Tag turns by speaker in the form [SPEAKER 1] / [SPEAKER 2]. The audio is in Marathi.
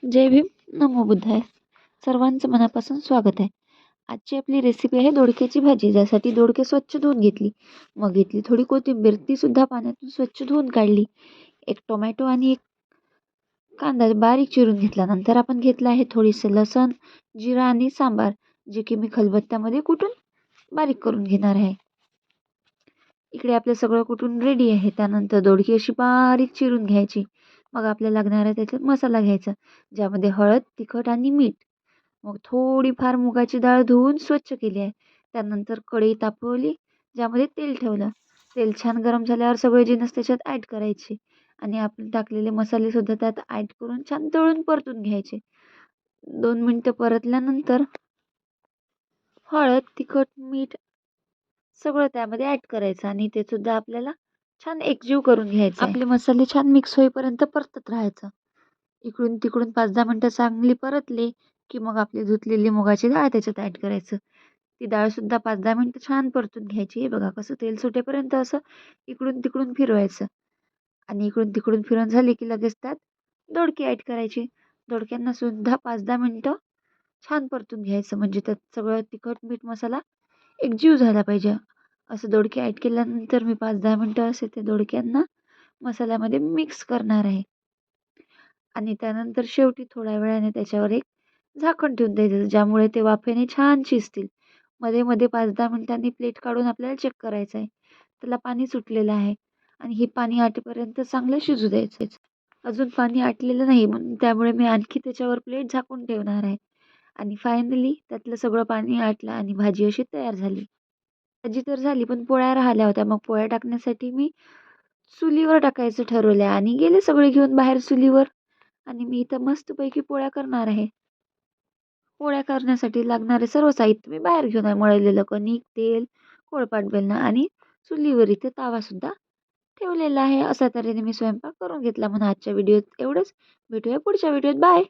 [SPEAKER 1] जय भीम, नमो बुद्धाय. सर्वांचं मनापासून स्वागत आहे. आजची आपली रेसिपी आहे दोडक्याची भाजी. ज्यासाठी दोडके स्वच्छ धुवून घेतली. मग घेतली थोडी कोथिंबीर, ती सुद्धा पाण्यातून स्वच्छ धुवून काढली. एक टोमॅटो आणि एक कांदा बारीक चिरून घेतला. नंतर आपण घेतला आहे थोडीसे लसण, जिरा आणि सांबार, जे की मी खलबत्त्यामध्ये कुटून बारीक करून घेणार आहे. इकडे आपलं सगळं कुटून रेडी आहे. त्यानंतर दोडकी अशी बारीक चिरून घ्यायची. मग आपल्याला लागणारा त्याच्यात मसाला घ्यायचा, ज्यामध्ये हळद, तिखट आणि मीठ. मग थोडीफार मुगाची डाळ धुवून स्वच्छ केली आहे. त्यानंतर कढई तापवली, ज्यामध्ये तेल ठेवलं. तेल छान गरम झाल्यावर सगळे जिन्नस त्याच्यात ॲड करायचे आणि आपण टाकलेले मसाले सुद्धा त्यात ॲड करून छान तळून परतून घ्यायचे. 2 मिनिटं परतल्यानंतर हळद, तिखट, मीठ सगळं त्यामध्ये ॲड करायचं आणि ते सुद्धा आपल्याला छान एकजीव करून घ्यायचं आहे. आपले मसाले छान मिक्स होईपर्यंत परतत राहायचं. इकडून तिकडून 5-10 मिनिटं चांगली परतली, की मग आपली धुतलेली मुगाची डाळ त्याच्यात ॲड करायचं. ती डाळसुद्धा 5-10 मिनिटं छान परतून घ्यायची. हे बघा कसं तेल सुटेपर्यंत असं इकडून तिकडून फिरवायचं आणि इकडून तिकडून फिरवून झाली, की लगेच त्यात दोडकी ॲड करायची. दोडक्यांना सुद्धा 5-10 मिनिटं छान परतून घ्यायचं, म्हणजे त्यात सगळं तिखट, मीठ, मसाला एकजीव झाला पाहिजे. असं दोडके ॲड केल्यानंतर मी 5-10 मिनिटं असे ते दोडक्यांना मसाल्यामध्ये मिक्स करणार आहे आणि त्यानंतर शेवटी थोड्या वेळाने त्याच्यावर एक झाकण ठेवून द्यायचं, ज्यामुळे ते वाफेने छान शिजतील. मध्ये-मध्ये 5-10 मिनिटांनी प्लेट काढून आपल्याला चेक करायचं आहे. त्याला पाणी सुटलेलं आहे आणि हे पाणी आटेपर्यंत चांगलं शिजू द्यायचं. अजून पाणी आटलेलं नाही, म्हणून त्यामुळे मी आणखी त्याच्यावर प्लेट झाकून ठेवणार आहे आणि फायनली त्यातलं सगळं पाणी आटलं आणि भाजी अशी तयार झाली. भाजी तर झाली, पण पोळ्या राहिल्या होत्या. मग पोळ्या टाकण्यासाठी मी चुलीवर टाकायचं ठरवलं आणि गेले सगळे घेऊन बाहेर चुलीवर आणि मी इथं मस्तपैकी पोळ्या करणार आहे. पोळ्या करण्यासाठी लागणारे सर्व साहित्य मी बाहेर घेऊन आहे. मळलेलं कणिक, तेल, पोळपाट बेलणं आणि चुलीवर इथे तावासुद्धा ठेवलेला आहे. अशा तऱ्हेने मी स्वयंपाक करून घेतला. म्हणून आजच्या व्हिडिओत एवढंच. भेटूया पुढच्या व्हिडिओत. बाय.